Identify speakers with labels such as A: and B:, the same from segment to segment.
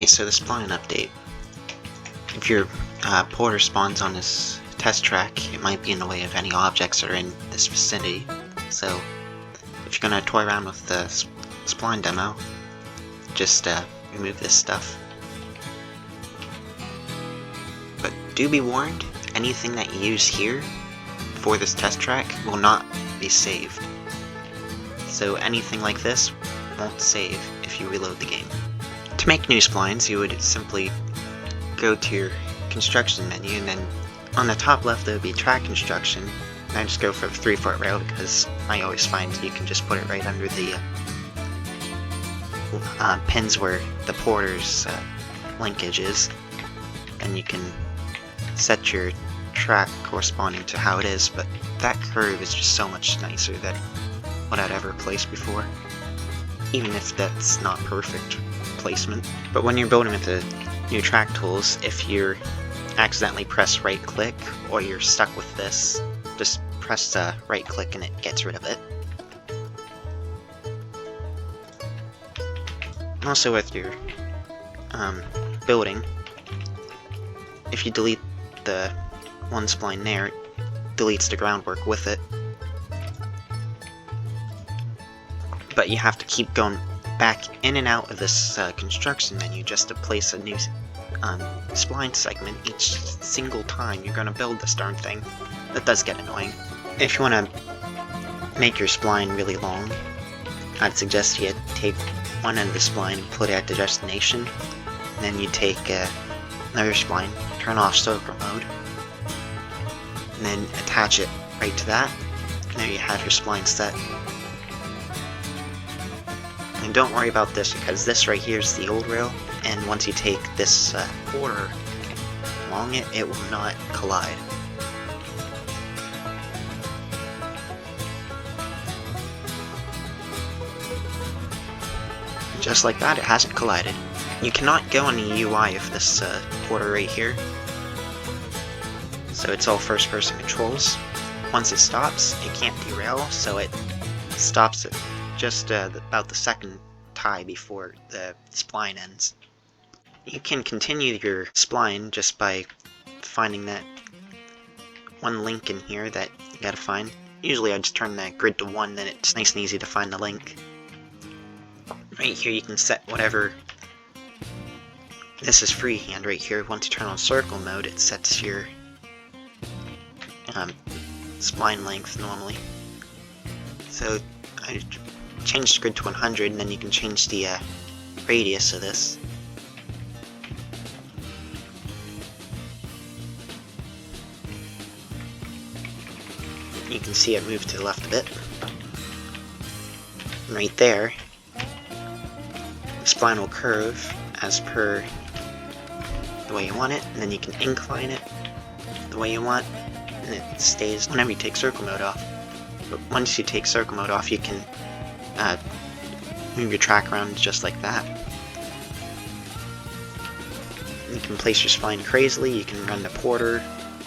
A: So the spline update. If your porter spawns on this test track, it might be in the way of any objects that are in this vicinity. So if you're gonna toy around with the spline demo, just remove this stuff. But do be warned, anything that you use here for this test track will not be saved. So anything like this won't save if you reload the game. To make new splines, you would simply go to your construction menu, and then on the top left there would be track construction. And I just go for a 3-foot rail because I always find you can just put it right under the pins where the porter's linkage is, and you can set your track corresponding to how it is, but that curve is just so much nicer than what I'd ever placed before, even if that's not perfect placement. But when you're building with the new track tools, if you accidentally press right click or you're stuck with this, just press right click and it gets rid of it. Also with your building, if you delete the one spline there, it deletes the groundwork with it. But you have to keep going back in and out of this construction menu just to place a new spline segment each single time you're going to build this darn thing. That does get annoying. If you want to make your spline really long, I'd suggest you take one end of the spline and put it at the destination, and then you take another spline, turn off circle mode, and then attach it right to that, and there you have your spline set. And don't worry about this, because this right here is the old rail, and once you take this border along it, it will not collide. Just like that, it hasn't collided. You cannot go on the UI of this border right here, so it's all first-person controls. Once it stops, it can't derail, so it stops it just about the second tie before the spline ends. You can continue your spline just by finding that one link in here that you gotta find. Usually I just turn the grid to 1, then it's nice and easy to find the link. Right here you can set whatever. This is freehand right here. Once you turn on circle mode, it sets your spline length normally. So I change the grid to 100, and then you can change the radius of this. You can see it move to the left a bit. And right there, the spline will curve as per the way you want it, and then you can incline it the way you want, and it stays whenever you take circle mode off. But once you take circle mode off, you can move your track around just like that. You can place your spline crazily, you can run the porter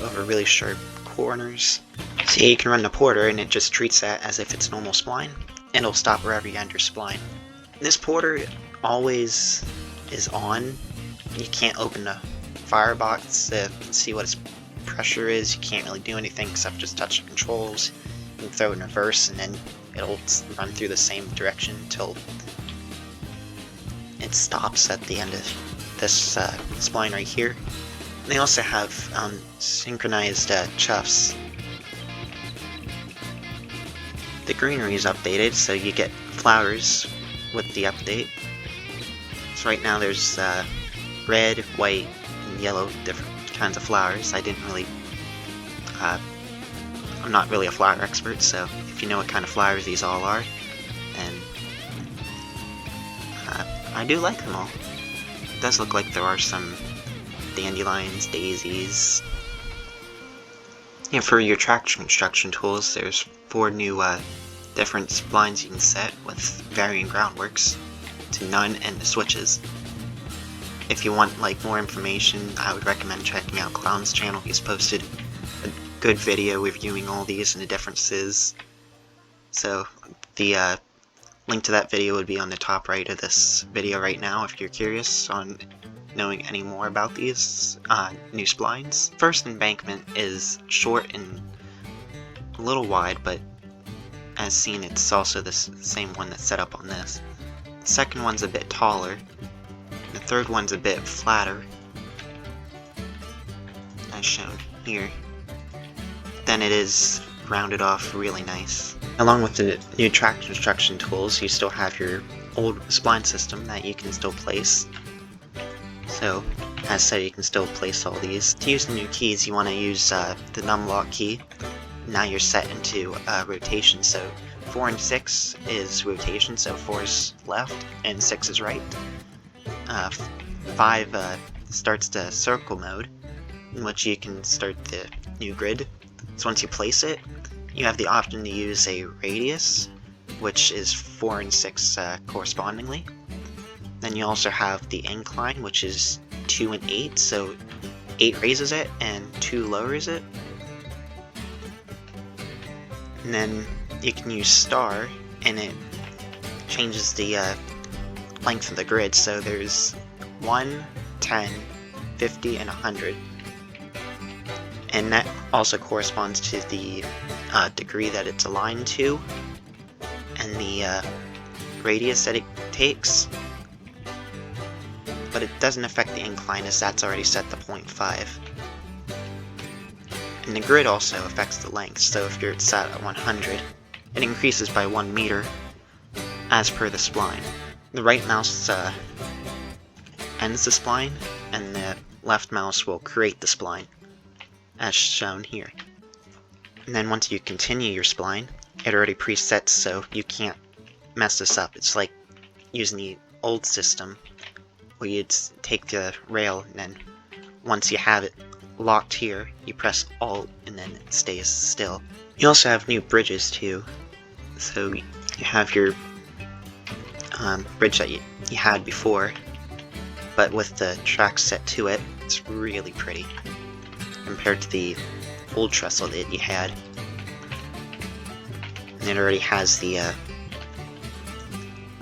A: over really sharp corners. See, you can run the porter and it just treats that as if it's normal spline, and it'll stop wherever you enter spline. This porter always is on. You can't open the firebox to see what its pressure is. You can't really do anything except just touch the controls. You can throw it in reverse, and then it'll run through the same direction until it stops at the end of this spline right here. And they also have synchronized chuffs. The greenery is updated, so you get flowers with the update. So right now there's red, white, and yellow, different kinds of flowers. I didn't really I'm not really a flower expert, so if you know what kind of flowers these all are, then I do like them all. It does look like there are some dandelions, daisies. And for your track construction tools, there's 4 new different splines you can set with varying groundworks to none and the switches. If you want more information, I would recommend checking out Clown's channel. He's posted a good video reviewing all these and the differences. So the Link to that video would be on the top right of this video right now if you're curious on knowing any more about these new splines. First embankment is short and a little wide, but as seen it's also the same one that's set up on this. The second one's a bit taller. The third one's a bit flatter, as shown here. Then it is rounded off really nice. Along with the new track construction tools, you still have your old spline system that you can still place. So, as said, you can still place all these. To use the new keys, you want to use the numlock key. Now you're set into rotation, so 4 and 6 is rotation, so 4 is left and 6 is right. 5 starts the circle mode, in which you can start the new grid. So once you place it, you have the option to use a radius, which is 4 and 6 correspondingly. Then you also have the incline, which is 2 and 8, so 8 raises it and 2 lowers it. And then you can use star, and it changes the length of the grid, so there's 1, 10, 50, and 100. And that also corresponds to the degree that it's aligned to, and the radius that it takes. But it doesn't affect the incline, as that's already set to 0.5. And the grid also affects the length, so if you're set at 100, it increases by 1 meter as per the spline. The right mouse ends the spline, and the left mouse will create the spline, as shown here. And then once you continue your spline, it already presets, so you can't mess this up. It's like using the old system, where you'd take the rail, and then once you have it locked here, you press Alt, and then it stays still. You also have new bridges too. So you have your bridge that you had before, but with the track set to it, it's really pretty compared to the old trestle that you had. And it already has the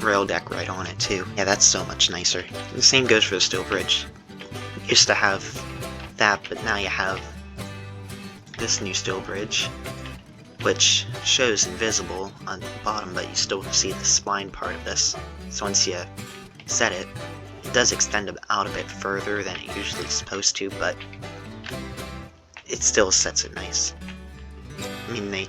A: rail deck right on it too. Yeah, that's so much nicer. The same goes for the steel bridge. You used to have that, but now you have this new steel bridge, which shows invisible on the bottom, but you still see the spline part of this. So once you set it, it does extend out a bit further than it usually is supposed to, but it still sets it nice. I mean,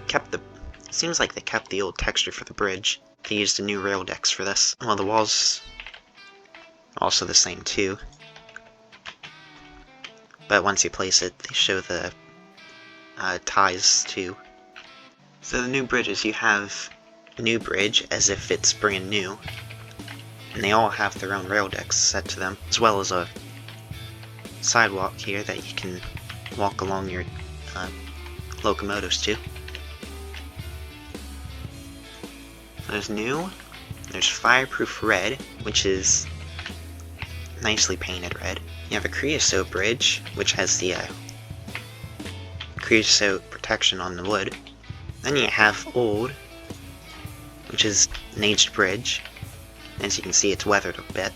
A: seems like they kept the old texture for the bridge. They used the new rail decks for this. Well, the walls are also the same too. But once you place it, they show the ties too. So the new bridges, you have a new bridge as if it's brand new, and they all have their own rail decks set to them, as well as a sidewalk here that you can walk along your locomotives too. There's new, there's fireproof red, which is nicely painted red. You have a creosote bridge, which has the creosote protection on the wood. Then you have old, which is an aged bridge. As you can see, it's weathered a bit.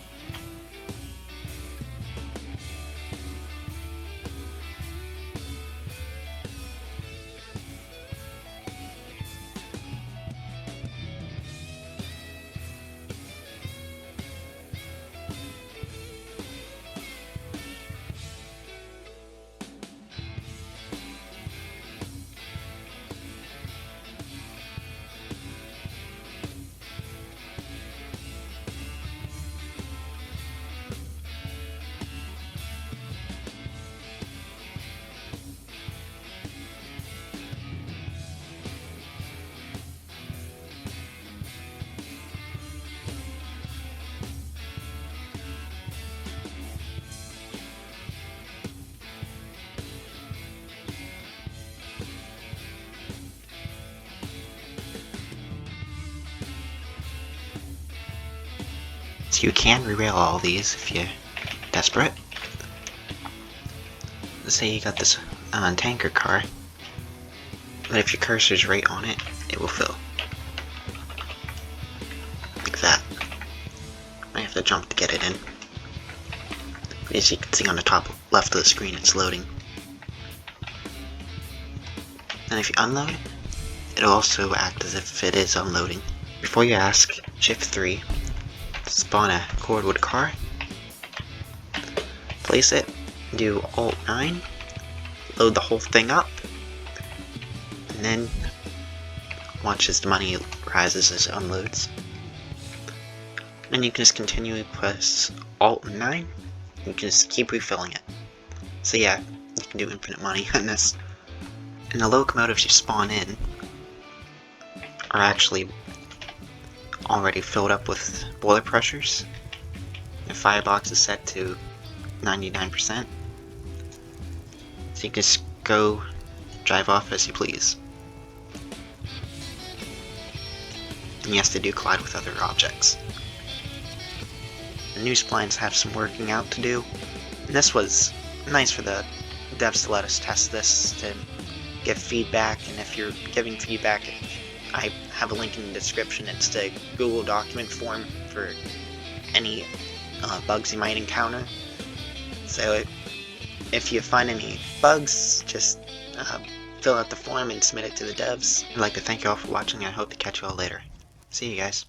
A: So you can rerail all these if you're desperate. Let's say you got this tanker car, but if your cursor's right on it, it will fill. jump to get it in. As you can see on the top left of the screen, it's loading. And if you unload it, it'll also act as if it is unloading. Before you ask, Shift 3, spawn a cordwood car, place it, do Alt 9, load the whole thing up, and then watch as the money rises as it unloads. And you can just continually press Alt 9, you can just keep refilling it. So yeah, you can do infinite money on this. And the locomotives you spawn in are actually already filled up with boiler pressures. The firebox is set to 99%. So you can just go drive off as you please. And yes, they do collide with other objects. The new splines have some working out to do, and this was nice for the devs to let us test this, to give feedback, and if you're giving feedback, I have a link in the description. It's the Google document form for any bugs you might encounter. So if you find any bugs, just fill out the form and submit it to the devs. I'd like to thank you all for watching, and I hope to catch you all later. See you guys.